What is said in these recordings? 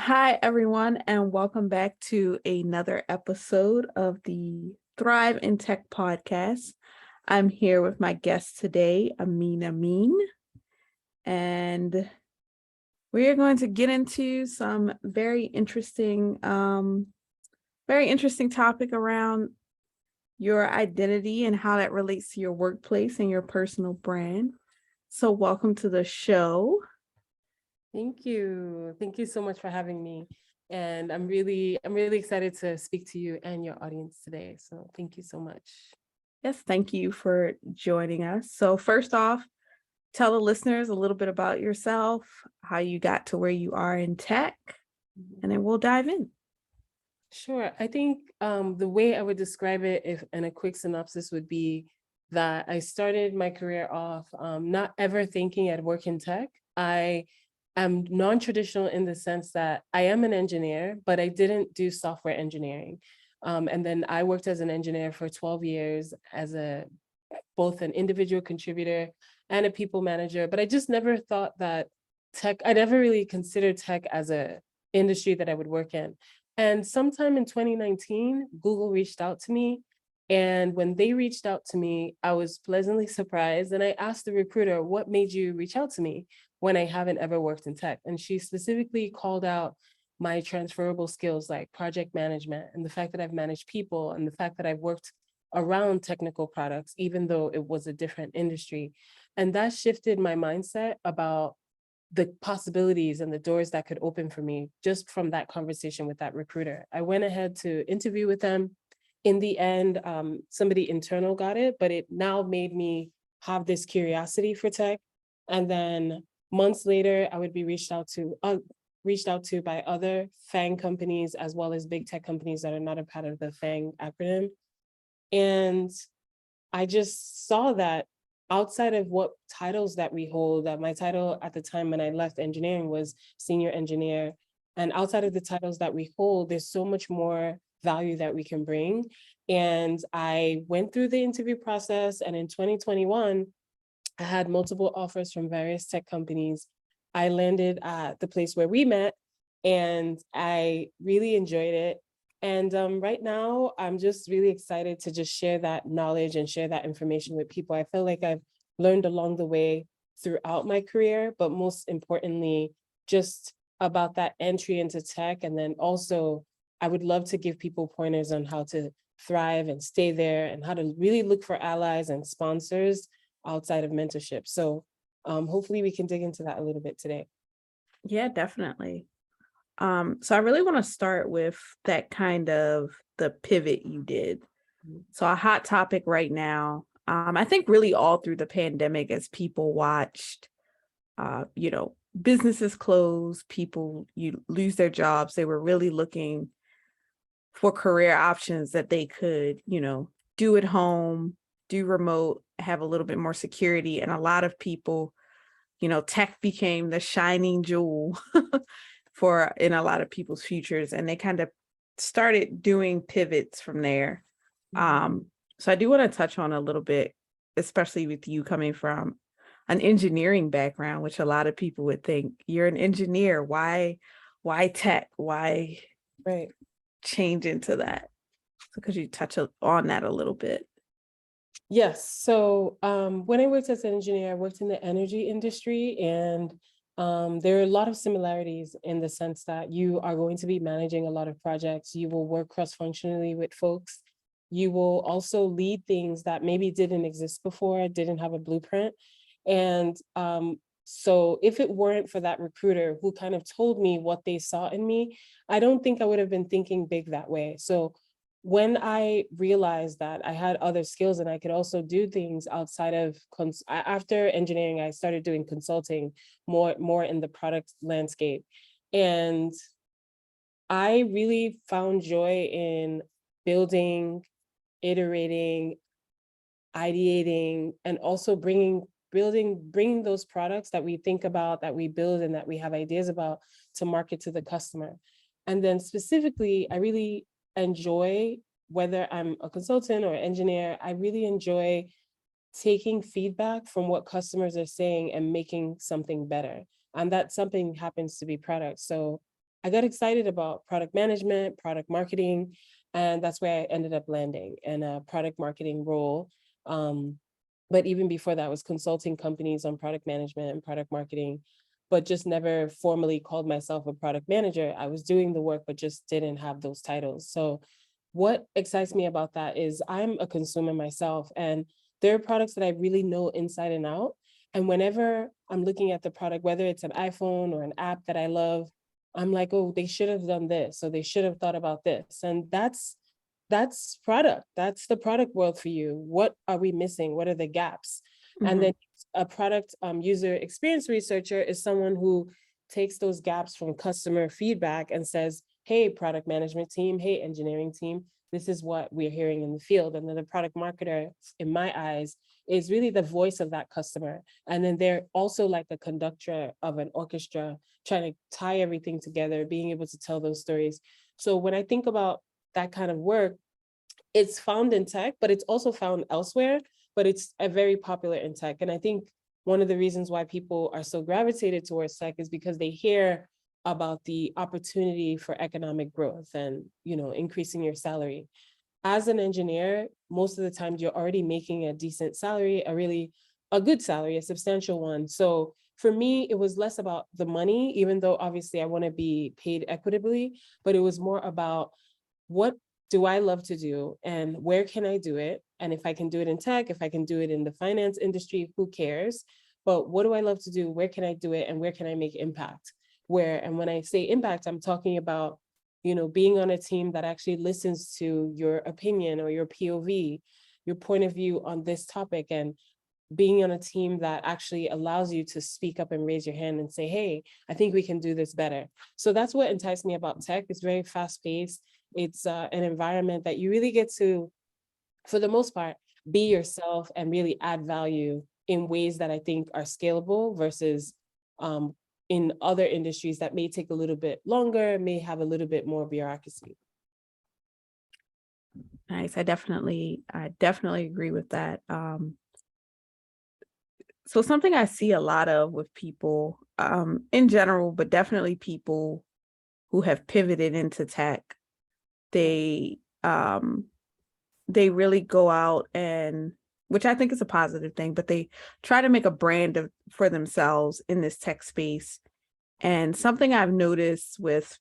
Hi, everyone, and welcome back to another episode of the Thrive in Tech podcast. I'm here with my guest today, Amin Ameen, and we are going to get into some very interesting topic around your identity and how that relates to your workplace and your personal brand. So, welcome to the show. Thank you. Thank you so much for having me. And I'm really excited to speak to you and your audience today. So thank you so much. Yes, thank you for joining us. So, first off, tell the listeners a little bit about yourself, how you got to where you are in tech, and then we'll dive in. Sure. I think the way I would describe it, if in a quick synopsis, would be that I started my career off not ever thinking I'd work in tech. I am non-traditional in the sense that I am an engineer, but I didn't do software engineering. And then I worked as an engineer for 12 years as a both an individual contributor and a people manager. But I just never thought that I never really considered tech as a industry that I would work in. And sometime in 2019, Google reached out to me. And when they reached out to me, I was pleasantly surprised. And I asked the recruiter, what made you reach out to me when I haven't ever worked in tech? And she specifically called out my transferable skills like project management and the fact that I've managed people and the fact that I've worked around technical products, even though it was a different industry. And that shifted my mindset about the possibilities and the doors that could open for me just from that conversation with that recruiter. I went ahead to interview with them. In the end, somebody internal got it, but it now made me have this curiosity for tech. And then months later, I would be reached out to by other FANG companies as well as big tech companies that are not a part of the FANG acronym. And I just saw that outside of what titles that we hold, that my title at the time when I left engineering was senior engineer. And outside of the titles that we hold, there's so much more value that we can bring. And I went through the interview process, and in 2021, I had multiple offers from various tech companies. I landed at the place where we met, and I really enjoyed it. And right now, I'm just really excited to just share that knowledge and share that information with people. I feel like I've learned along the way throughout my career, but most importantly, just about that entry into tech. And then also, I would love to give people pointers on how to thrive and stay there and how to really look for allies and sponsors outside of mentorship. So hopefully we can dig into that a little bit today. Yeah, definitely. So I really want to start with that kind of the pivot you did. So a hot topic right now. I think really all through the pandemic, as people watched, businesses close, people you lose their jobs. They were really looking for career options that they could, do at home, do remote, have a little bit more security. And a lot of people, tech became the shining jewel for in a lot of people's futures, and they kind of started doing pivots from there. So I do want to touch on a little bit, especially with you coming from an engineering background, which a lot of people would think you're an engineer. Why tech? Why Right. change into that? So could you touch on that a little bit? Yes. So when I worked as an engineer, I worked in the energy industry, and there are a lot of similarities in the sense that you are going to be managing a lot of projects. You will work cross-functionally with folks. You will also lead things that maybe didn't exist before, didn't have a blueprint. And so if it weren't for that recruiter who kind of told me what they saw in me, I don't think I would have been thinking big that way. So when I realized that I had other skills and I could also do things outside of after engineering, I started doing consulting more in the product landscape. And I really found joy in building, iterating, ideating, and also bringing those products that we think about, that we build, and that we have ideas about to market to the customer. And then specifically, I really enjoy, whether I'm a consultant or engineer, I really enjoy taking feedback from what customers are saying and making something better. And that something happens to be products. So I got excited about product management, product marketing, and that's where I ended up landing in a product marketing role. But even before that, I was consulting companies on product management and product marketing, but just never formally called myself a product manager. I was doing the work, but just didn't have those titles. So what excites me about that is I'm a consumer myself, and there are products that I really know inside and out. And whenever I'm looking at the product, whether it's an iPhone or an app that I love, I'm like, oh, they should have done this, so they should have thought about this. And that's product. That's the product world for you. What are we missing? What are the gaps? And then a product user experience researcher is someone who takes those gaps from customer feedback and says, hey, product management team, hey, engineering team, this is what we're hearing in the field. And then the product marketer, in my eyes, is really the voice of that customer. And then they're also like the conductor of an orchestra, trying to tie everything together, being able to tell those stories. So when I think about that kind of work, it's found in tech, but it's also found elsewhere, but it's a very popular in tech. And I think one of the reasons why people are so gravitated towards tech is because they hear about the opportunity for economic growth and, you know, increasing your salary. As an engineer, most of the time you're already making a decent salary, a good salary, a substantial one. So for me, it was less about the money, even though obviously I want to be paid equitably, but it was more about what do I love to do and where can I do it? And if I can do it in tech, if I can do it in the finance industry, who cares? But what do I love to do? Where can I do it? And where can I make impact? And when I say impact, I'm talking about, you know, being on a team that actually listens to your opinion or your POV, your point of view on this topic, and being on a team that actually allows you to speak up and raise your hand and say, hey, I think we can do this better. So that's what enticed me about tech. It's very fast paced. It's an environment that you really get to, for the most part, be yourself and really add value in ways that I think are scalable versus in other industries that may take a little bit longer, may have a little bit more bureaucracy. Nice. I definitely agree with that. So something I see a lot of with people in general, but definitely people who have pivoted into tech, they really go out and, which I think is a positive thing, but they try to make a brand for themselves in this tech space. And something I've noticed with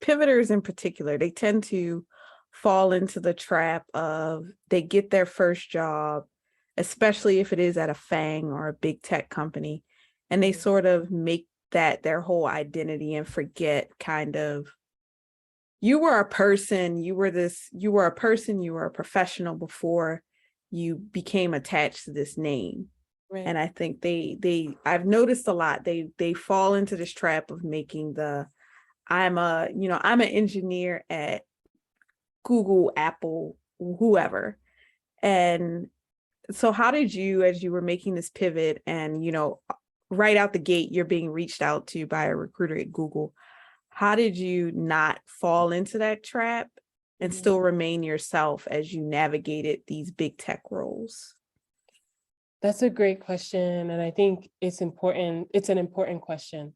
pivoters in particular, they tend to fall into the trap of they get their first job, especially if it is at a FANG or a big tech company, and they sort of make that their whole identity and forget kind of, you were a person, you were a professional before you became attached to this name. Right. And I think I've noticed a lot, they fall into this trap of making I'm an engineer at Google, Apple, whoever. And so how did you, as you were making this pivot and, right out the gate, you're being reached out to by a recruiter at Google, how did you not fall into that trap and still remain yourself as you navigated these big tech roles? That's a great question. And I think it's important. It's an important question.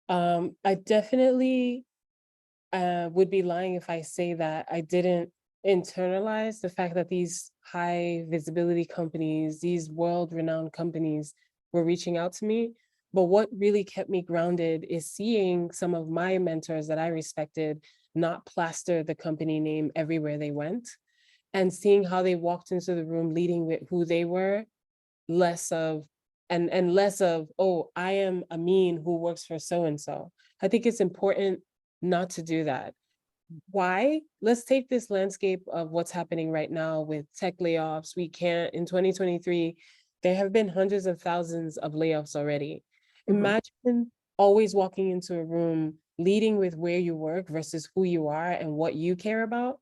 I definitely would be lying if I say that I didn't internalize the fact that these high visibility companies, these world-renowned companies were reaching out to me. But what really kept me grounded is seeing some of my mentors that I respected not plaster the company name everywhere they went, and seeing how they walked into the room leading with who they were, less of, and less of, oh, I am Amin who works for so-and-so. I think it's important not to do that. Why? Let's take this landscape of what's happening right now with tech layoffs. In 2023, there have been hundreds of thousands of layoffs already. Imagine always walking into a room, leading with where you work versus who you are and what you care about.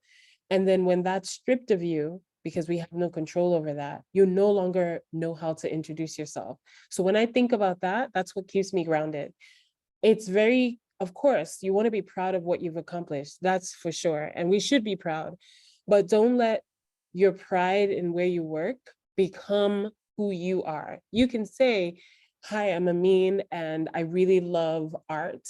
And then when that's stripped of you, because we have no control over that, you no longer know how to introduce yourself. So when I think about that, that's what keeps me grounded. It's very, of course, you want to be proud of what you've accomplished. That's for sure. And we should be proud, but don't let your pride in where you work become who you are. You can say, hi, I'm Amin, and I really love art.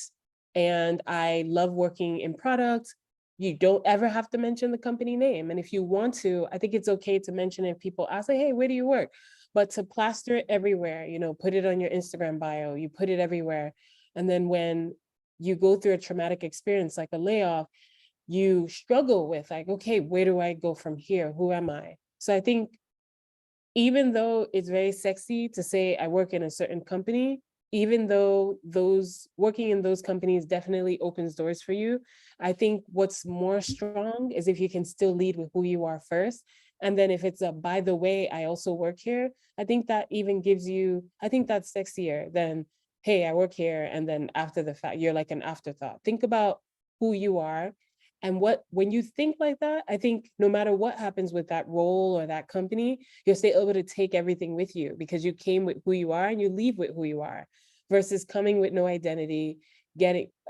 and I love working in product. You don't ever have to mention the company name. And if you want to, I think it's okay to mention it if people ask, like, hey, where do you work? But to plaster it everywhere, put it on your Instagram bio, you put it everywhere. And then when you go through a traumatic experience like a layoff, you struggle with like, okay, where do I go from here? Who am I? So I think even though it's very sexy to say I work in a certain company, even though those working in those companies definitely opens doors for you, I think what's more strong is if you can still lead with who you are first. And then if it's a, by the way, I also work here, I think that even gives you, I think that's sexier than, hey, I work here. And then after the fact, you're like an afterthought. Think about who you are. And when you think like that, I think no matter what happens with that role or that company, you'll stay able to take everything with you because you came with who you are and you leave with who you are versus coming with no identity,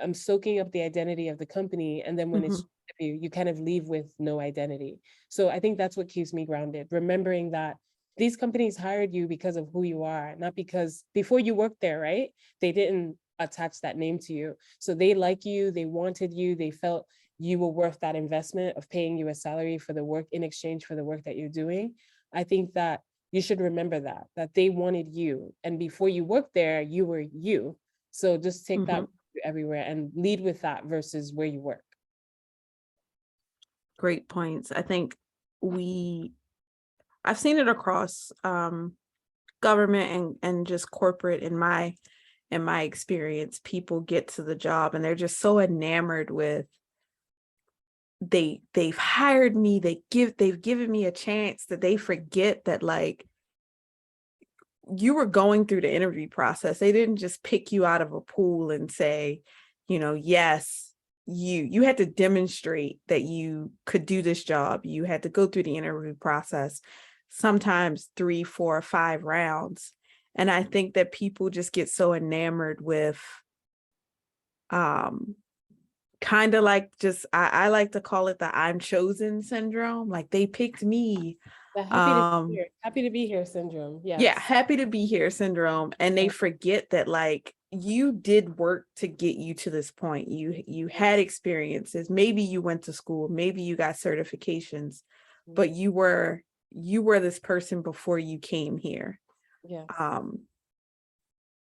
I'm soaking up the identity of the company. And then when it's you kind of leave with no identity. So I think that's what keeps me grounded, remembering that these companies hired you because of who you are, not because before you worked there, right? They didn't attach that name to you. So they like you, they wanted you, they felt you were worth that investment of paying you a salary for the work in exchange for the work that you're doing. I think that you should remember that they wanted you. And before you worked there, you were you. So just take that everywhere and lead with that versus where you work. Great points. I think I've seen it across government and just corporate in my experience. People get to the job and they're just so enamored with they've hired me, they've given me a chance that they forget that like you were going through the interview process. They didn't just pick you out of a pool and say, yes, you had to demonstrate that you could do this job. You had to go through the interview process, sometimes 3, 4, 5 rounds. And I think that people just get so enamored with kind of like just I like to call it the I'm chosen syndrome. Like they picked me. The happy to be here syndrome. Yes. Yeah, happy to be here syndrome. And they forget that like you did work to get you to this point. You had experiences. Maybe you went to school, maybe you got certifications, but you were this person before you came here. Yes.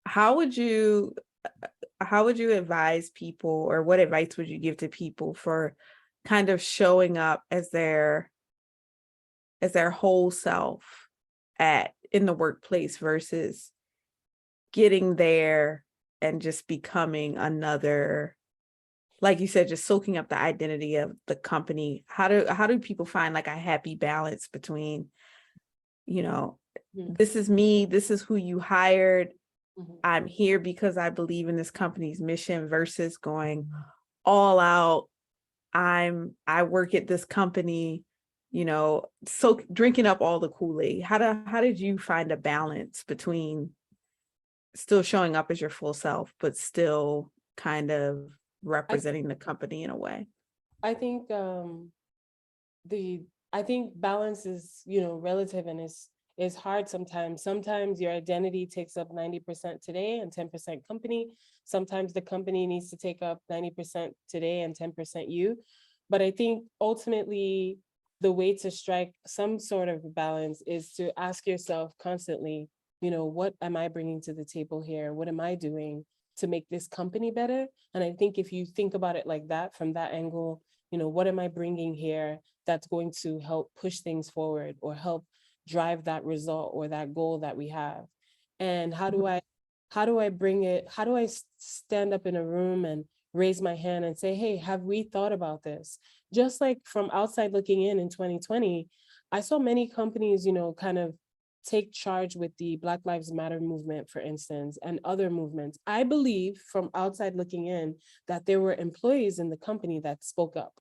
How would you advise people, or what advice would you give to people for kind of showing up as their whole self in the workplace versus getting there and just becoming another, like you said, just soaking up the identity of the company? How do people find like a happy balance between, this is me, this is who you hired, I'm here because I believe in this company's mission, versus going all out, I work at this company, so drinking up all the Kool-Aid? How did you find a balance between still showing up as your full self, but still kind of representing the company in a way? I think I think balance is, relative, and is hard sometimes. Sometimes your identity takes up 90% today and 10% company. Sometimes the company needs to take up 90% today and 10% you. But I think ultimately the way to strike some sort of balance is to ask yourself constantly, what am I bringing to the table here? What am I doing to make this company better? And I think if you think about it like that, from that angle, what am I bringing here that's going to help push things forward or help drive that result or that goal that we have? And how do I bring it? How do I stand up in a room and raise my hand and say, hey, have we thought about this? Just like from outside looking in 2020, I saw many companies, kind of take charge with the Black Lives Matter movement, for instance, and other movements. I believe from outside looking in that there were employees in the company that spoke up.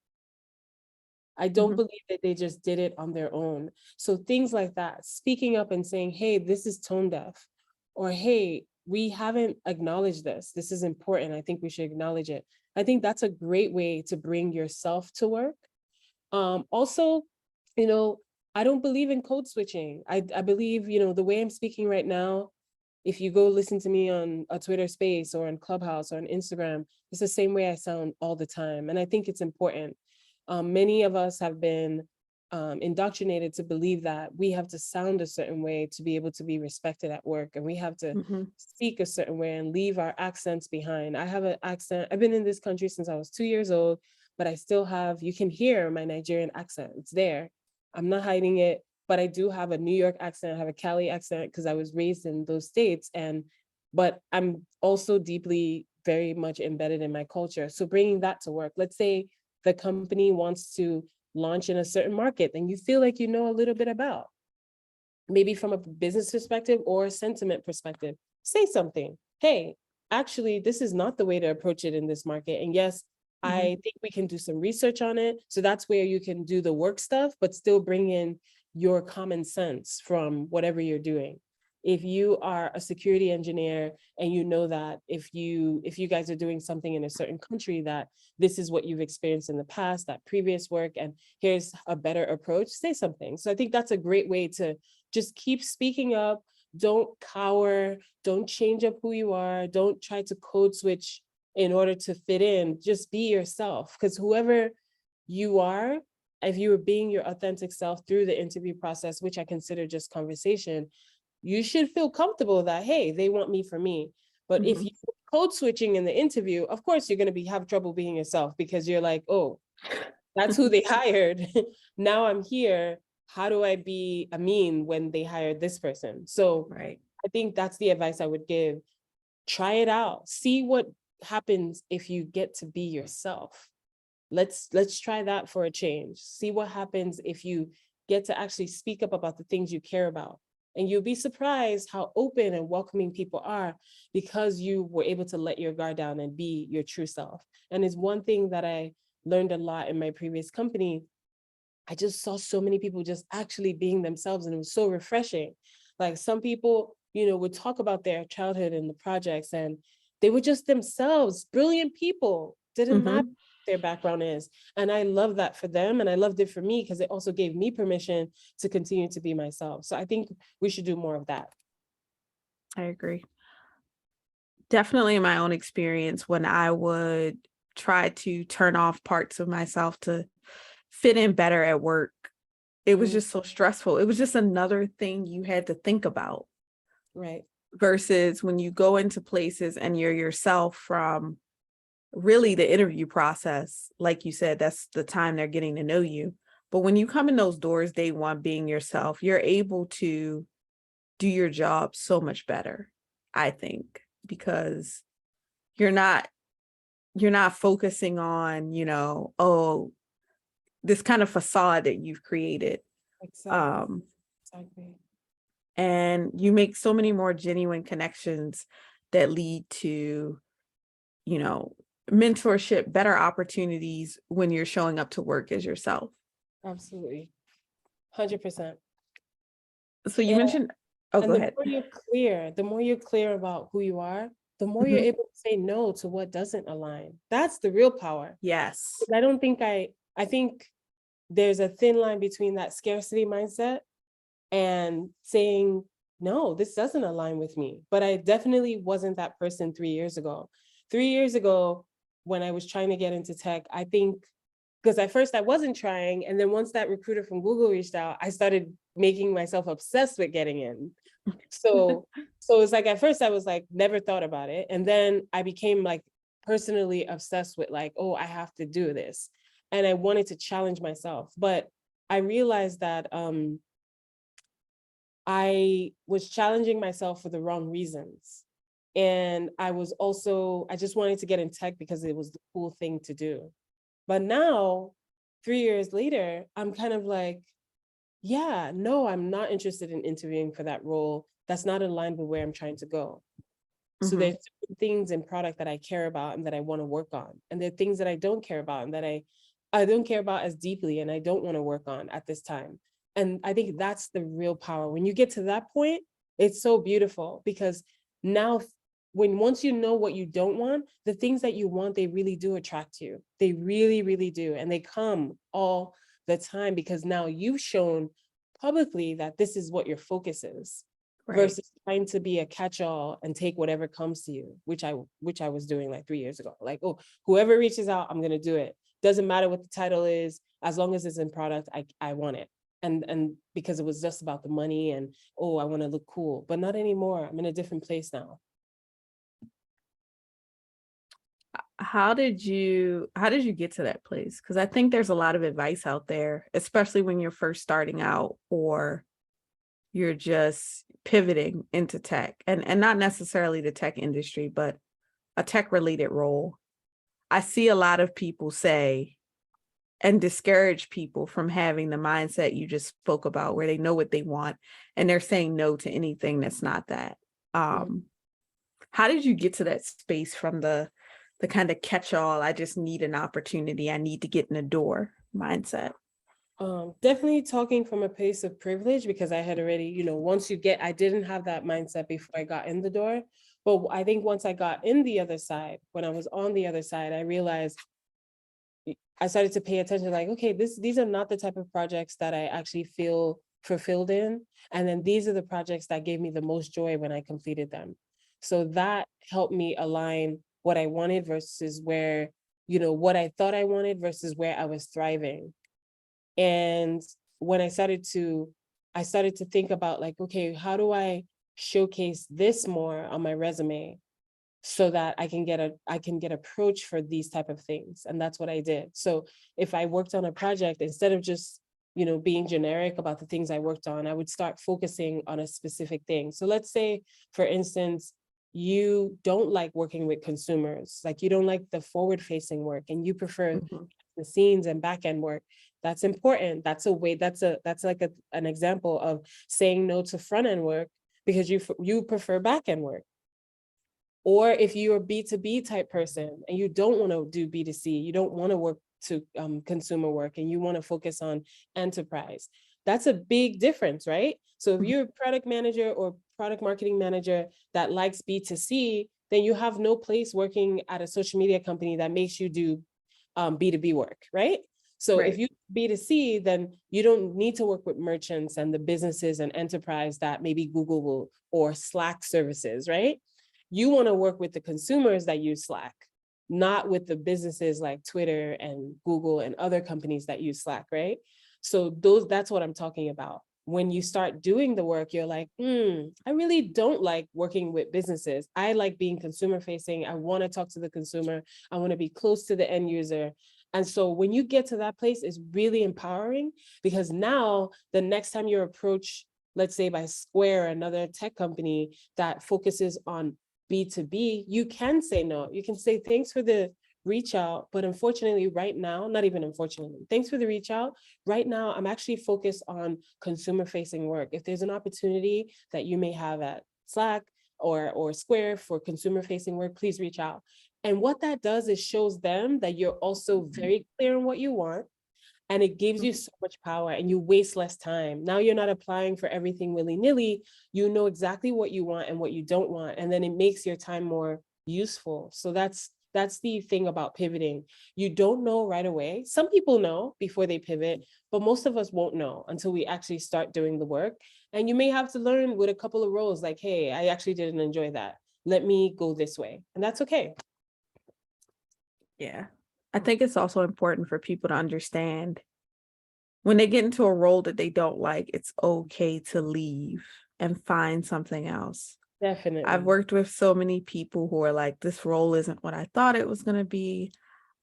I don't believe that they just did it on their own. So things like that, speaking up and saying, hey, this is tone deaf, or hey, we haven't acknowledged this. This is important. I think we should acknowledge it. I think that's a great way to bring yourself to work. Also, I don't believe in code switching. I believe, the way I'm speaking right now, If you go listen to me on a Twitter space or on Clubhouse or on Instagram, it's the same way I sound all the time. And I think it's important. Many of us have been indoctrinated to believe that we have to sound a certain way to be able to be respected at work, and we have to speak a certain way and leave our accents behind. I have an accent. I've been in this country since I was 2 years old, but I still have, you can hear my Nigerian accent. It's there. I'm not hiding it, but I do have a New York accent. I have a Cali accent because I was raised in those states. But I'm also deeply, very much embedded in my culture. So bringing that to work, let's say the company wants to launch in a certain market, then you feel like you know a little bit about, maybe from a business perspective or a sentiment perspective, say something. Hey, actually, this is not the way to approach it in this market. And yes, I think we can do some research on it. So that's where you can do the work stuff, but still bring in your common sense from whatever you're doing. If you are a security engineer and you know that if you guys are doing something in a certain country, that this is what you've experienced in the past, that previous work, and here's a better approach, say something. So I think that's a great way to just keep speaking up. Don't cower, don't change up who you are, don't try to code switch in order to fit in. Just be yourself, because whoever you are, if you were being your authentic self through the interview process, which I consider just conversation, you should feel comfortable that, hey, they want me for me. But if you code switching in the interview, of course, you're going to have trouble being yourself, because you're like, oh, that's who they hired. Now I'm here. How do I be Amin when they hired this person? So I think that's the advice I would give. Try it out. See what happens if you get to be yourself. Let's try that for a change. See what happens if you get to actually speak up about the things you care about. And you'll be surprised how open and welcoming people are, because you were able to let your guard down and be your true self. And it's one thing that I learned a lot in my previous company. I just saw so many people just actually being themselves, and it was so refreshing. Like, some people, would talk about their childhood and the projects, and they were just themselves, brilliant people, didn't matter what their background is. And I love that for them. And I loved it for me, because it also gave me permission to continue to be myself. So I think we should do more of that. I agree. Definitely in my own experience, when I would try to turn off parts of myself to fit in better at work, it was just so stressful. It was just another thing you had to think about. Right. Versus when you go into places and you're yourself from really the interview process, like you said, that's the time they're getting to know you. But when you come in those doors day one being yourself, you're able to do your job so much better, I think, because you're not focusing on, oh, this kind of facade that you've created. Exactly. And you make so many more genuine connections that lead to, mentorship, better opportunities when you're showing up to work as yourself. Absolutely. 100%. So you mentioned, go ahead. The more you're clear about who you are, the more you're able to say no to what doesn't align. That's the real power. Yes. I think there's a thin line between that scarcity mindset and saying, no, this doesn't align with me. But I definitely wasn't that person 3 years ago. 3 years ago, when I was trying to get into tech, I think, because at first I wasn't trying. And then once that recruiter from Google reached out, I started making myself obsessed with getting in. So it's like, at first I was like, never thought about it. And then I became like personally obsessed with like, oh, I have to do this. And I wanted to challenge myself. But I realized that I was challenging myself for the wrong reasons. And I just wanted to get in tech because it was the cool thing to do. But now, 3 years later, I'm kind of like, yeah, no, I'm not interested in interviewing for that role. That's not aligned with where I'm trying to go. So there's things in product that I care about and that I want to work on. And there are things that I don't care about and that I don't care about as deeply and I don't want to work on at this time. And I think that's the real power. When you get to that point, it's so beautiful, because now once you know what you don't want, the things that you want, they really do attract you. They really, really do. And they come all the time, because now you've shown publicly that this is what your focus is. Right. versus trying to be a catch-all and take whatever comes to you, which I was doing like 3 years ago. Like, oh, whoever reaches out, I'm gonna do it. Doesn't matter what the title is, as long as it's in product, I want it. And because it was just about the money and, oh, I want to look cool, but not anymore. I'm in a different place now. How did you get to that place? Because I think there's a lot of advice out there, especially when you're first starting out or you're just pivoting into tech, and not necessarily the tech industry, but a tech related role. I see a lot of people say and discourage people from having the mindset you just spoke about, where they know what they want and they're saying no to anything that's not that. How did you get to that space from the kind of catch-all, I just need an opportunity, I need to get in the door mindset? Definitely talking from a place of privilege, because I had already, I didn't have that mindset before I got in the door. But I think once I got in the other side, when I was on the other side, I realized I started to pay attention, like, okay, these are not the type of projects that I actually feel fulfilled in. And then these are the projects that gave me the most joy when I completed them. So that helped me align what I wanted versus where, what I thought I wanted versus where I was thriving. And when I started to think about, like, okay, how do I showcase this more on my resume so that I can get approach for these type of things? And that's what I did. So if I worked on a project, instead of just, being generic about the things I worked on, I would start focusing on a specific thing. So let's say, for instance, you don't like working with consumers, like you don't like the forward facing work and you prefer the scenes and back end work. That's important. That's like an example of saying no to front end work because you prefer back end work. Or if you're a B2B type person and you don't want to do B2C, you don't want to work to consumer work and you want to focus on enterprise, that's a big difference, right? So if you're a product manager or product marketing manager that likes B2C, then you have no place working at a social media company that makes you do B2B work, right? So if you B2C, then you don't need to work with merchants and the businesses and enterprise that maybe Google will, or Slack services, right? You want to work with the consumers that use Slack, not with the businesses like Twitter and Google and other companies that use Slack, right? So that's what I'm talking about. When you start doing the work, you're like, I really don't like working with businesses. I like being consumer facing. I want to talk to the consumer. I want to be close to the end user. And so when you get to that place, it's really empowering, because now the next time you're approached, let's say by Square, another tech company that focuses on B2B, you can say no. You can say, thanks for the reach out, but unfortunately right now, not even unfortunately, thanks for the reach out. Right now, I'm actually focused on consumer facing work. If there's an opportunity that you may have at Slack or Square for consumer facing work, please reach out. And what that does is shows them that you're also very clear on what you want. And it gives you so much power and you waste less time. Now you're not applying for everything willy-nilly. You know exactly what you want and what you don't want. And then it makes your time more useful. So that's the thing about pivoting. You don't know right away. Some people know before they pivot, but most of us won't know until we actually start doing the work. And you may have to learn with a couple of roles, like, hey, I actually didn't enjoy that. Let me go this way. And that's okay. Yeah. I think it's also important for people to understand when they get into a role that they don't like, it's okay to leave and find something else. Definitely. I've worked with so many people who are like, this role isn't what I thought it was going to be.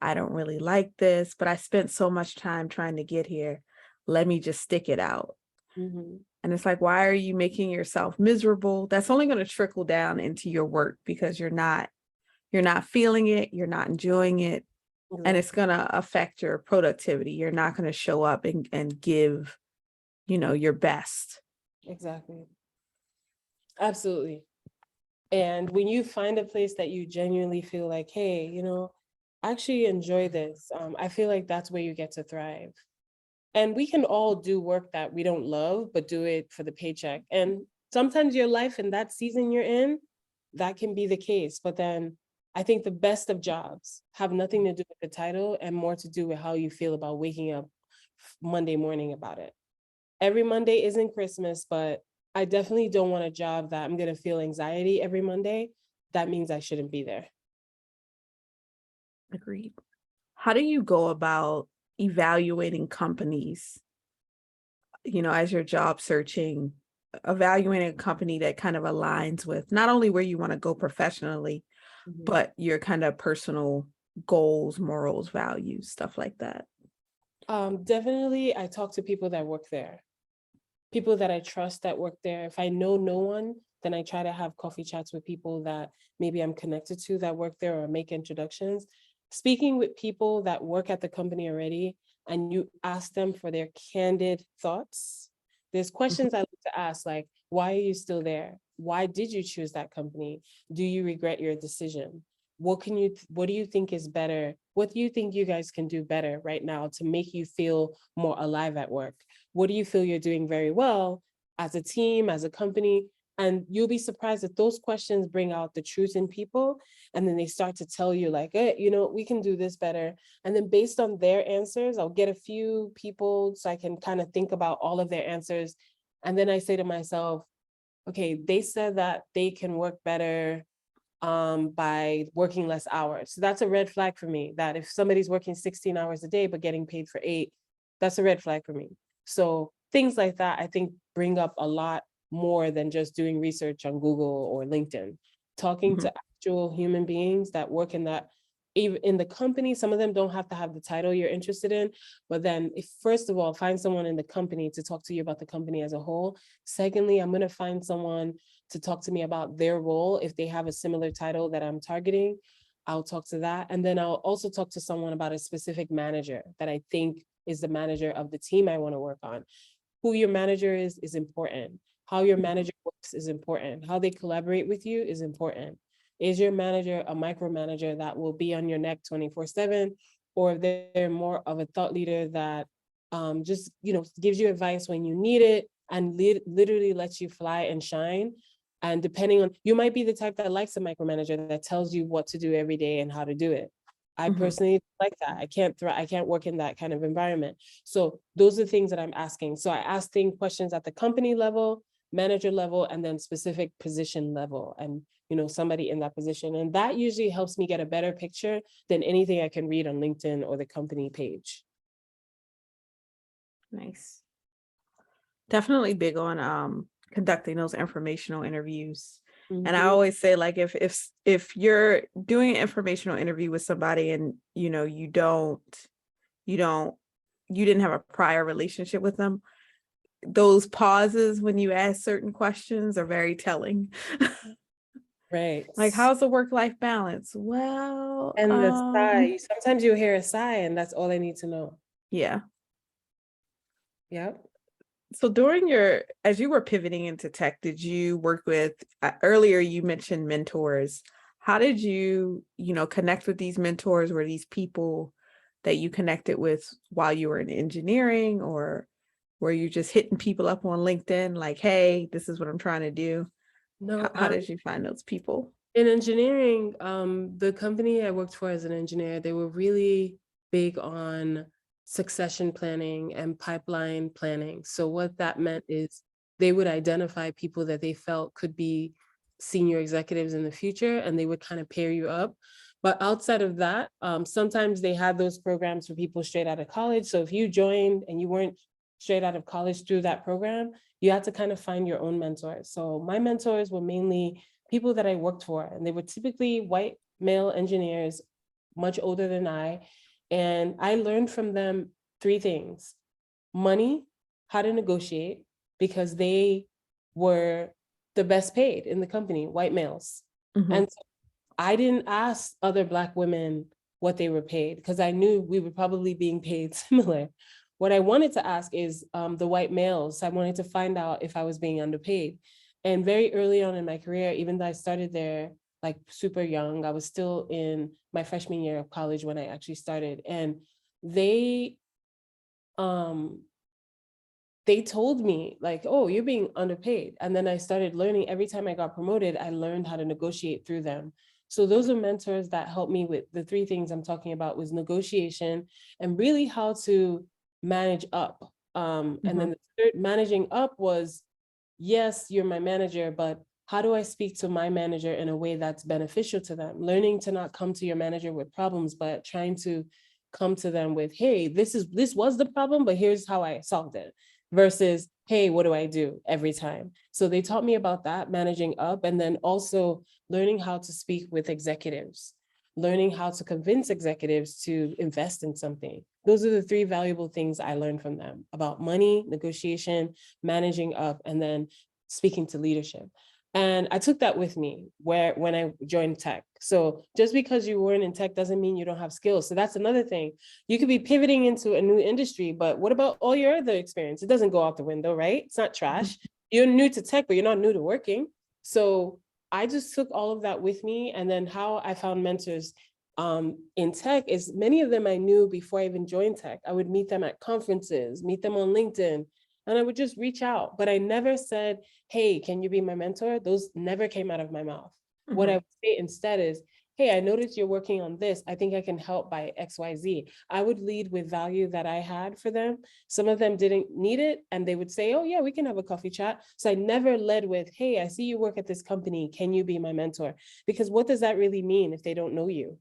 I don't really like this, but I spent so much time trying to get here. Let me just stick it out. And it's like, why are you making yourself miserable? That's only going to trickle down into your work because you're not feeling it. You're not enjoying it. And it's going to affect your productivity. You're not going to show up and give, your best. Exactly. Absolutely. And when you find a place that you genuinely feel like, hey, I actually enjoy this, I feel like that's where you get to thrive. And we can all do work that we don't love, but do it for the paycheck. And sometimes your life in that season you're in, that can be the case. But then I think the best of jobs have nothing to do with the title and more to do with how you feel about waking up Monday morning about it. Every Monday isn't Christmas, but I definitely don't want a job that I'm going to feel anxiety every Monday. That means I shouldn't be there. Agreed. How do you go about evaluating companies, as you're job searching, evaluating a company that kind of aligns with not only where you want to go professionally, Mhm. but your kind of personal goals, morals, values, stuff like that? Definitely, I talk to people that work there, people that I trust that work there. If I know no one, then I try to have coffee chats with people that maybe I'm connected to that work there, or make introductions. Speaking with people that work at the company already, and you ask them for their candid thoughts. There's Mhm, questions I like to ask, like, why are you still there? Why did you choose that company? Do you regret your decision? What do you think is better? What do you think you guys can do better right now to make you feel more alive at work? What do you feel you're doing very well as a team, as a company? And you'll be surprised that those questions bring out the truth in people. And then they start to tell you, like, we can do this better. And then based on their answers, I'll get a few people so I can kind of think about all of their answers. And then I say to myself, okay, they said that they can work better by working less hours. So that's a red flag for me, that if somebody's working 16 hours a day but getting paid for 8, that's a red flag for me. So things like that, I think, bring up a lot more than just doing research on Google or LinkedIn. Talking mhm, to actual human beings that work in that, even in the company. Some of them don't have to have the title you're interested in, but then if, first of all, find someone in the company to talk to you about the company as a whole. Secondly, I'm going to find someone to talk to me about their role. If they have a similar title that I'm targeting, I'll talk to that. And then I'll also talk to someone about a specific manager that I think is the manager of the team I want to work on. Who your manager is important. How your mhm. manager works is important. How they collaborate with you is important. Is your manager a micromanager that will be on your neck 24/7? Or if they're more of a thought leader that just gives you advice when you need it and literally lets you fly and shine. And depending on, you might be the type that likes a micromanager that tells you what to do every day and how to do it. I Mhm. personally like that. I can't work in that kind of environment. So those are the things that I'm asking. So I ask questions at the company level, manager level, and then specific position level, and somebody in that position. And that usually helps me get a better picture than anything I can read on LinkedIn or the company page. Nice. Definitely big on conducting those informational interviews. And I Mhm. always say, like, if you're doing an informational interview with somebody and you don't you didn't have a prior relationship with them, those pauses when you ask certain questions are very telling. Right. Like, how's the work-life balance? Well, And the sigh, sometimes you hear a sigh and that's all I need to know. yeah. Yep. So as you were pivoting into tech, did you work with, earlier you mentioned mentors. How did connect with these mentors? Were these people that you connected with while you were in engineering, or were you just hitting people up on LinkedIn like, hey, this is what I'm trying to do? No, How did you find those people? in engineering, the company I worked for as an engineer, they were really big on succession planning and pipeline planning. So what that meant is they would identify people that they felt could be senior executives in the future, and they would kind of pair you up. But outside of that, sometimes they had those programs for people straight out of college. So if you joined and you weren't straight out of college through that program, you had to kind of find your own mentors. So my mentors were mainly people that I worked for, and they were typically white male engineers, much older than I. And I learned from them 3 things: money, how to negotiate, because they were the best paid in the company, white males. Mhm, And so I didn't ask other Black women what they were paid because I knew we were probably being paid similar. What I wanted to ask is the white males. I wanted to find out if I was being underpaid. And very early on in my career, even though I started there like super young, I was still in my freshman year of college when I actually started. And they um they told me like, oh, you're being underpaid. And then I started learning. Every time I got promoted, I learned how to negotiate through them. So those are mentors that helped me with the 3 things I'm talking about: was negotiation and really how to manage up. And mhm, then the third, managing up, was yes, you're my manager, but how do I speak to my manager in a way that's beneficial to them? Learning to not come to your manager with problems, but trying to come to them with, hey, this was the problem, but here's how I solved it, versus, hey, what do I do every time? So they taught me about that, managing up, and then also learning how to speak with executives, learning how to convince executives to invest in something. Those are the three valuable things I learned from them about money, negotiation, managing up, and then speaking to leadership. And I took that with me when I joined tech. So just because you weren't in tech doesn't mean you don't have skills. So that's another thing. You could be pivoting into a new industry, but what about all your other experience? It doesn't go out the window, right? It's not trash. You're new to tech, but you're not new to working. So I just took all of that with me. And then how I found mentors in tech is many of them I knew before I even joined tech. I would meet them at conferences, meet them on LinkedIn, and I would just reach out. But I never said, hey, can you be my mentor? Those never came out of my mouth. Mm-hmm. What I would say instead is, hey, I noticed you're working on this. I think I can help by XYZ. I would lead with value that I had for them. Some of them didn't need it, and they would say, oh yeah, we can have a coffee chat. So I never led with, hey, I see you work at this company. Can you be my mentor? Because what does that really mean if they don't know you?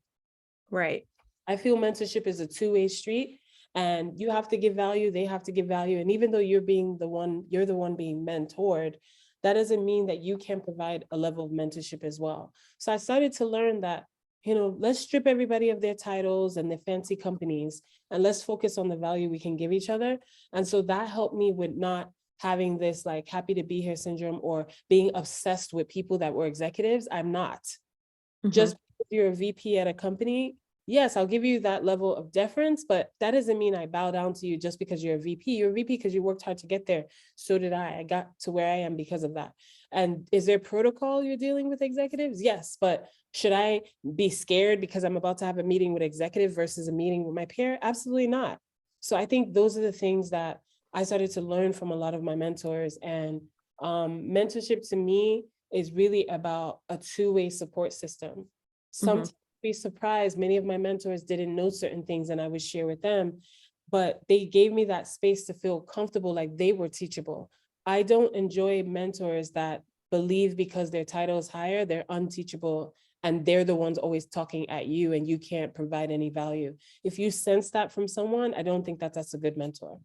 Right. I feel mentorship is a two-way street, and you have to give value, they have to give value. And even though you're the one being mentored, that doesn't mean that you can provide a level of mentorship as well. So I started to learn that, let's strip everybody of their titles and their fancy companies, and let's focus on the value we can give each other. And so that helped me with not having this like happy to be here syndrome or being obsessed with people that were executives. I'm not. Mm-hmm. Just because you're a VP at a company, yes, I'll give you that level of deference, but that doesn't mean I bow down to you just because you're a VP. You're a VP because you worked hard to get there. So did I. I got to where I am because of that. And is there protocol you're dealing with executives? Yes, but should I be scared because I'm about to have a meeting with executive versus a meeting with my peer? Absolutely not. So I think those are the things that I started to learn from a lot of my mentors. And mentorship to me is really about a two-way support system. Sometimes be surprised, many of my mentors didn't know certain things and I would share with them, but they gave me that space to feel comfortable, like they were teachable. I don't enjoy mentors that believe because their title is higher, they're unteachable and they're the ones always talking at you and you can't provide any value. If you sense that from someone, I don't think that's a good mentor.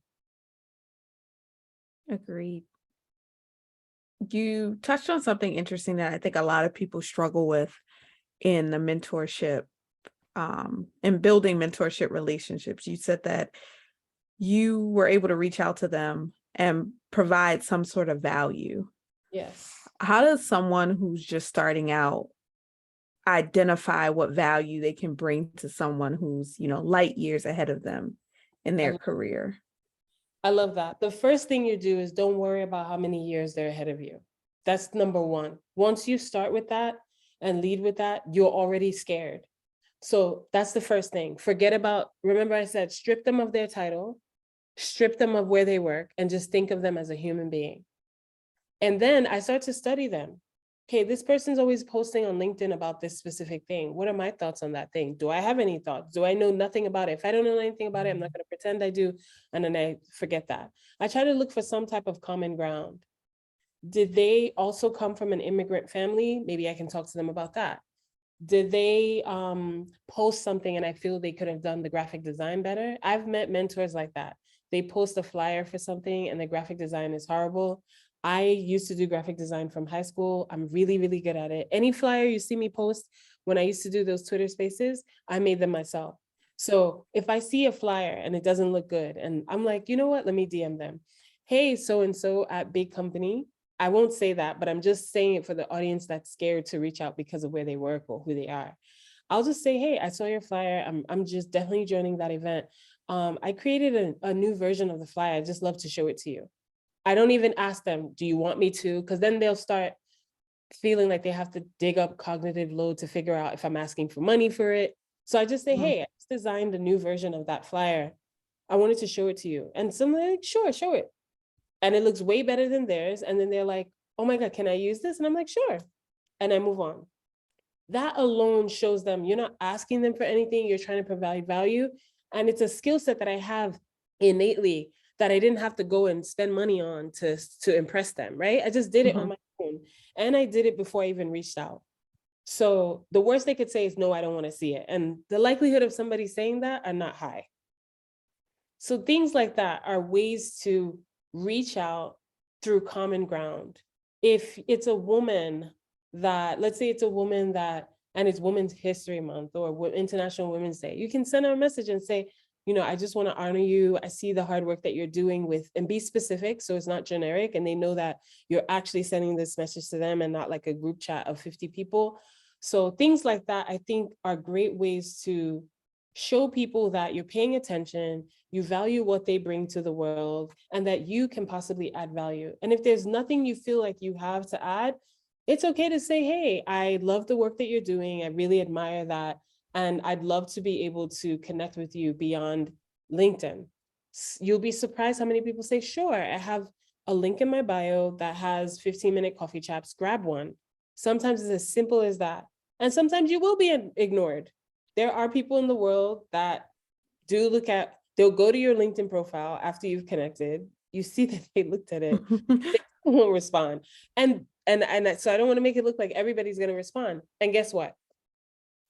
Agreed. You touched on something interesting that I think a lot of people struggle with in the mentorship and building mentorship relationships. You said that you were able to reach out to them and provide some sort of value. Yes. How does someone who's just starting out identify what value they can bring to someone who's, light years ahead of them in their career? I love that. The first thing you do is don't worry about how many years they're ahead of you. That's number one. Once you start with that and lead with that, you're already scared. So that's the first thing. Remember I said, strip them of their title, strip them of where they work, and just think of them as a human being. And then I start to study them. Okay, this person's always posting on LinkedIn about this specific thing. What are my thoughts on that thing? Do I have any thoughts? Do I know nothing about it? If I don't know anything about it, I'm not going to pretend I do. And then I forget that. I try to look for some type of common ground. Did they also come from an immigrant family? Maybe I can talk to them about that. Did they post something and I feel they could have done the graphic design better? I've met mentors like that. They post a flyer for something and the graphic design is horrible. I used to do graphic design from high school. I'm really, really good at it. Any flyer you see me post, when I used to do those Twitter spaces, I made them myself. So if I see a flyer and it doesn't look good and I'm like, you know what, let me DM them. Hey, so-and-so at big company. I won't say that, but I'm just saying it for the audience that's scared to reach out because of where they work or who they are. I'll just say, hey, I saw your flyer. I'm just definitely joining that event. I created a new version of the flyer. I'd just love to show it to you. I don't even ask them, do you want me to? Because then they'll start feeling like they have to dig up cognitive load to figure out if I'm asking for money for it. So I just say, hey, I just designed a new version of that flyer. I wanted to show it to you. And someone's like, sure, show it. And it looks way better than theirs. And then they're like, oh my God, can I use this? And I'm like, sure. And I move on. That alone shows them you're not asking them for anything. You're trying to provide value. And it's a skill set that I have innately that I didn't have to go and spend money on to impress them, right? I just did it on my own. And I did it before I even reached out. So the worst they could say is, no, I don't want to see it. And the likelihood of somebody saying that are not high. So things like that are ways to reach out through common ground. If it's a woman that, let's say it's a woman that, and it's Women's History Month or International Women's Day, you can send her a message and say, you know, I just want to honor you. I see the hard work that you're doing with, and be specific so it's not generic and they know that you're actually sending this message to them and not like a group chat of 50 people. So things like that, I think, are great ways to show people that you're paying attention, you value what they bring to the world, and that you can possibly add value. And if there's nothing you feel like you have to add, it's okay to say, hey, I love the work that you're doing. I really admire that. And I'd love to be able to connect with you beyond LinkedIn. You'll be surprised how many people say, sure, I have a link in my bio that has 15-minute coffee chats, grab one. Sometimes it's as simple as that. And sometimes you will be ignored. There are people in the world that do look at, they'll go to your LinkedIn profile after you've connected. You see that they looked at it, they won't respond. And so I don't want to make it look like everybody's going to respond. And guess what?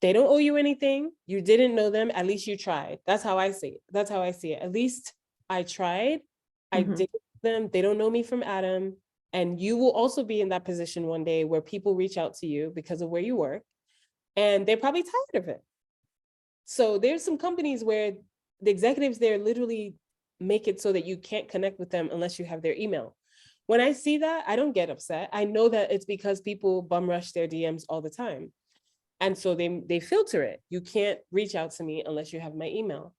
They don't owe you anything. You didn't know them. At least you tried. That's how I see it. That's how I see it. At least I tried. I did them. They don't know me from Adam. And you will also be in that position one day where people reach out to you because of where you work. And they're probably tired of it. So there's some companies where the executives there literally make it so that you can't connect with them unless you have their email. When I see that, I don't get upset. I know that it's because people bum rush their DMs all the time. And so they filter it. You can't reach out to me unless you have my email.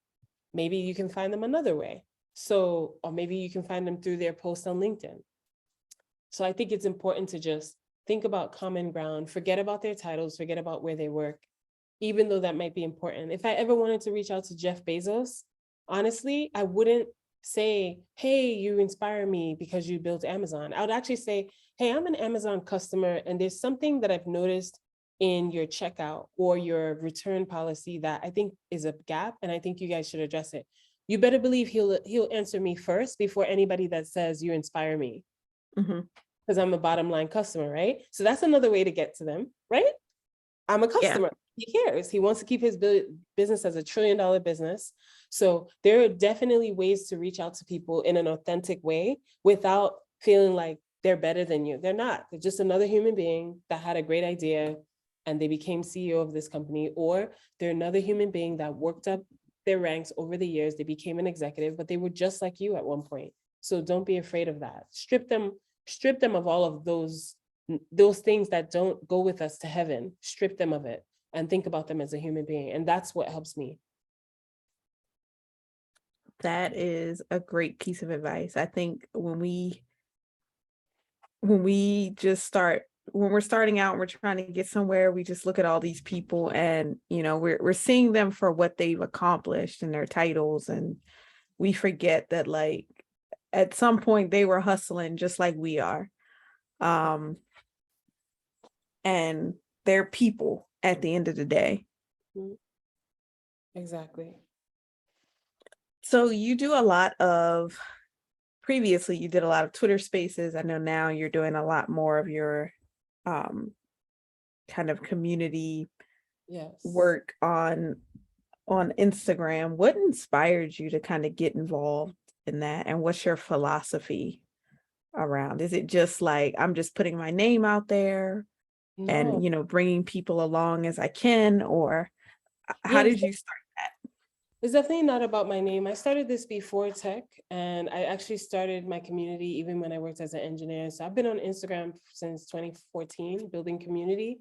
Maybe you can find them another way. So, or maybe you can find them through their post on LinkedIn. So I think it's important to just think about common ground, forget about their titles, forget about where they work, even though that might be important. If I ever wanted to reach out to Jeff Bezos, honestly, I wouldn't say, hey, you inspire me because you built Amazon. I would actually say, hey, I'm an Amazon customer, and there's something that I've noticed in your checkout or your return policy that I think is a gap, and I think you guys should address it. You better believe he'll answer me first before anybody that says you inspire me, because I'm a bottom line customer, right? So that's another way to get to them, right? I'm a customer. Yeah. He cares. He wants to keep his business as $1 trillion business. So there are definitely ways to reach out to people in an authentic way without feeling like they're better than you. They're not. They're just another human being that had a great idea and they became CEO of this company, or they're another human being that worked up their ranks over the years. They became an executive, but they were just like you at one point. So don't be afraid of that. Strip them of all of those things that don't go with us to heaven. Strip them of it and think about them as a human being. And that's what helps me. That is a great piece of advice. I think when we're starting out and we're trying to get somewhere, we just look at all these people and, you know, we're seeing them for what they've accomplished and their titles. And we forget that, like, at some point they were hustling just like we are. And they're people at the end of the day. Exactly. So you do previously you did a lot of Twitter spaces. I know now you're doing a lot more of your kind of community work on Instagram. What inspired you to kind of get involved in that? And what's your philosophy around? Is it just like, I'm just putting my name out there and, you know, bringing people along as I can, or how did you start that? It's definitely not about my name. I started this before tech, and I actually started my community even when I worked as an engineer. So I've been on Instagram since 2014, building community.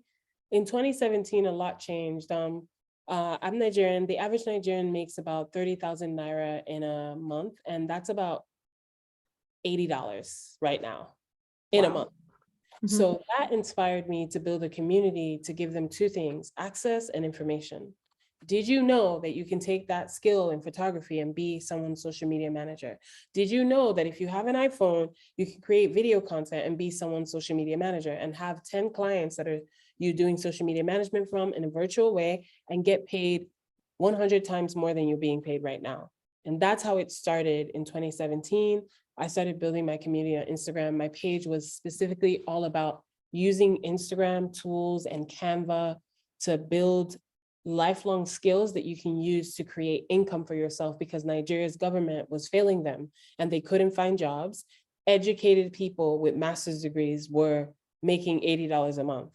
In 2017, a lot changed. I'm Nigerian. The average Nigerian makes about 30,000 Naira in a month, and that's about $80 right now in a month. So that inspired me to build a community to give them two things: access and information. Did you know that you can take that skill in photography and be someone's social media manager? Did you know that if you have an iPhone, you can create video content and be someone's social media manager and have 10 clients that are you doing social media management from in a virtual way and get paid 100 times more than you're being paid right now? And that's how it started in 2017. I started building my community on Instagram. My page was specifically all about using Instagram tools and Canva to build lifelong skills that you can use to create income for yourself, because Nigeria's government was failing them and they couldn't find jobs. Educated people with master's degrees were making $80 a month.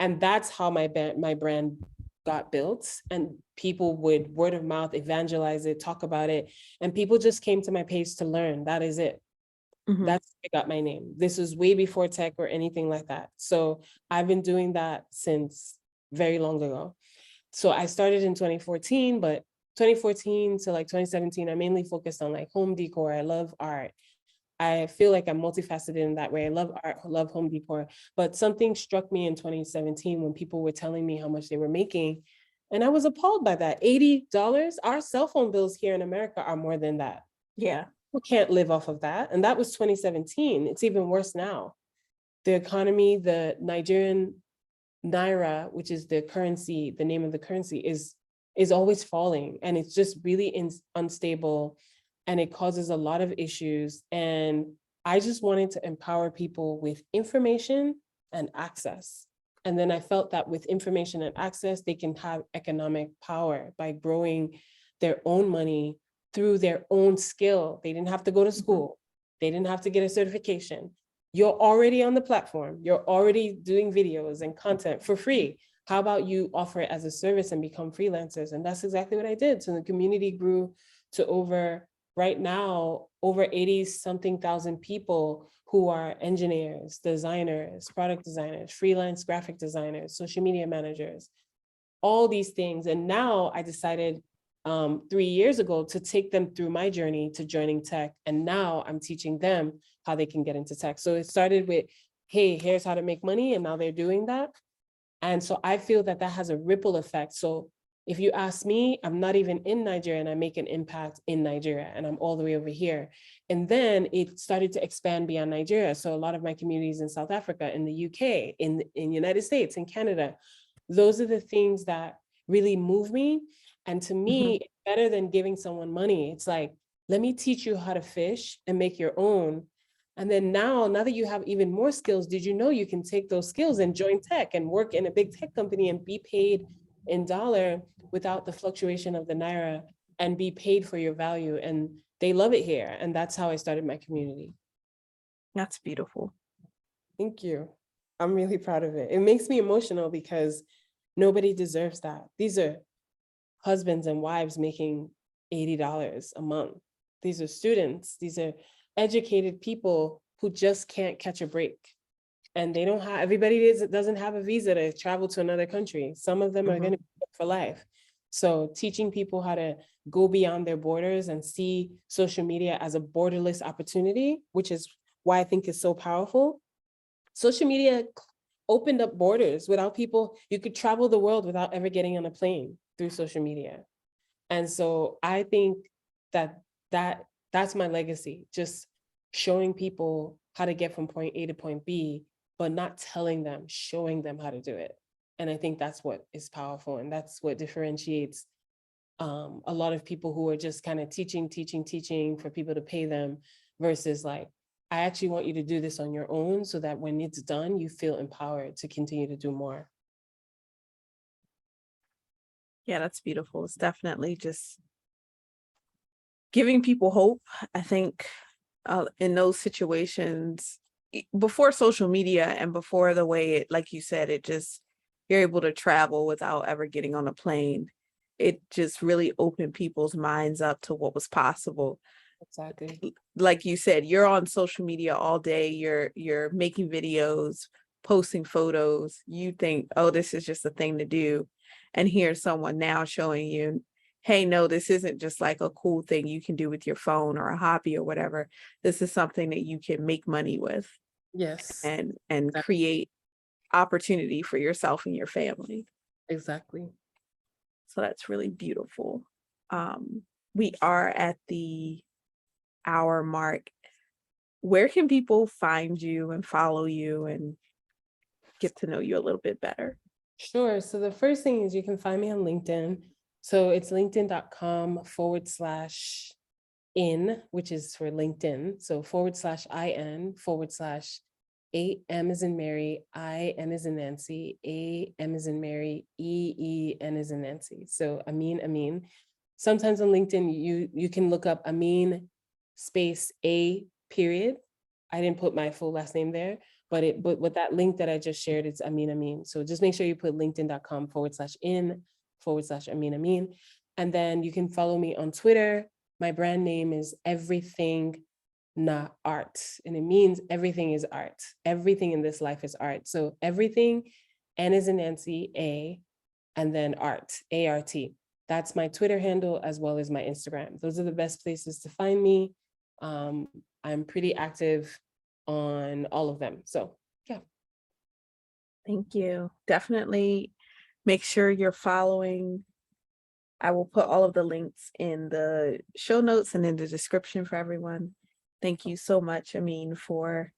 And that's how my brand got built, and people would word of mouth evangelize it, talk about it, and people just came to my page to learn. That is it. That's how I got my name. This was way before tech or anything like that. So I've been doing that since very long ago. So I started in 2014, but 2014 to like 2017, I mainly focused on like home decor. I love art. I feel like I'm multifaceted in that way. I love art, I love home decor, but something struck me in 2017 when people were telling me how much they were making. And I was appalled by that. $80, our cell phone bills here in America are more than that. Yeah. People can't live off of that. And that was 2017. It's even worse now. The economy, the Nigerian Naira, which is the currency, the name of the currency is always falling. And it's just really unstable. And it causes a lot of issues. And I just wanted to empower people with information and access. And then I felt that with information and access, they can have economic power by growing their own money through their own skill. They didn't have to go to school. They didn't have to get a certification. You're already on the platform. You're already doing videos and content for free. How about you offer it as a service and become freelancers? And that's exactly what I did. So the community grew to right now, over 80 something thousand people who are engineers, designers, product designers, freelance graphic designers, social media managers, all these things. And now I decided 3 years ago to take them through my journey to joining tech. And now I'm teaching them how they can get into tech. So it started with, hey, here's how to make money. And now they're doing that. And so I feel that that has a ripple effect. So if you ask me, I'm not even in Nigeria and I make an impact in Nigeria and I'm all the way over here. And then it started to expand beyond Nigeria. So a lot of my communities in South Africa, in the UK, in United States, in Canada, those are the things that really move me. And to me, it's better than giving someone money. It's like, let me teach you how to fish and make your own. And then now that you have even more skills, did you know you can take those skills and join tech and work in a big tech company and be paid in dollar without the fluctuation of the Naira and be paid for your value? And they love it here. And that's how I started my community. That's beautiful. Thank you. I'm really proud of it. It makes me emotional because nobody deserves that. These are husbands and wives making $80 a month. These are students. These are educated people who just can't catch a break. And they don't have, everybody doesn't have a visa to travel to another country. Some of them are going to be for life. So teaching people how to go beyond their borders and see social media as a borderless opportunity, which is why I think it's so powerful. Social media opened up borders. Without people, you could travel the world without ever getting on a plane through social media. And so I think that's my legacy, just showing people how to get from point A to point B, but not telling them, showing them how to do it. And I think that's what is powerful. And that's what differentiates a lot of people who are just kind of teaching for people to pay them versus like, I actually want you to do this on your own so that when it's done, you feel empowered to continue to do more. Yeah, that's beautiful. It's definitely just giving people hope. I think in those situations, before social media and before the way it, like you said, it just, you're able to travel without ever getting on a plane. It just really opened people's minds up to what was possible. Exactly. Like you said, you're on social media all day, you're making videos, posting photos. You think, oh, this is just a thing to do. And here's someone now showing you, hey, no, this isn't just like a cool thing you can do with your phone or a hobby or whatever. This is something that you can make money with. Yes. And Exactly. create opportunity for yourself and your family. Exactly. So that's really beautiful. We are at the hour mark. Where can people find you and follow you and get to know you a little bit better? Sure. So the first thing is you can find me on LinkedIn. So it's linkedin.com/in, which is for LinkedIn. So /IN/AM/ as in Mary, IN as in Nancy, AM as in Mary, EEN as in Nancy. So Amin Ameen. Sometimes on LinkedIn, you can look up Amin space A period. I didn't put my full last name there, but with that link that I just shared, it's Amin Ameen. So just make sure you put linkedin.com/in/Amin Ameen. And then you can follow me on Twitter. My brand name is Everything Not Art. And it means everything is art. Everything in this life is art. So everything, N is in Nancy, A, and then art, ART. That's my Twitter handle as well as my Instagram. Those are the best places to find me. I'm pretty active on all of them. So yeah. Thank you. Definitely make sure you're following. I will put all of the links in the show notes and in the description for everyone. Thank you so much, Amin, for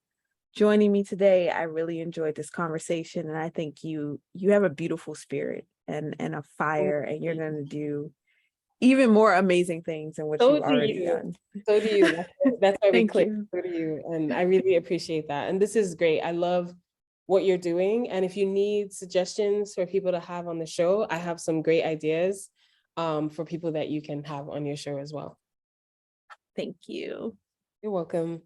joining me today. I really enjoyed this conversation, and I think you have a beautiful spirit and a fire, and you're going to do even more amazing things than what you've already done. So do you. That's why we Thank click. you. So do you. And I really appreciate that. And this is great. I love what you're doing. And if you need suggestions for people to have on the show, I have some great ideas for people that you can have on your show as well. Thank you. You're welcome.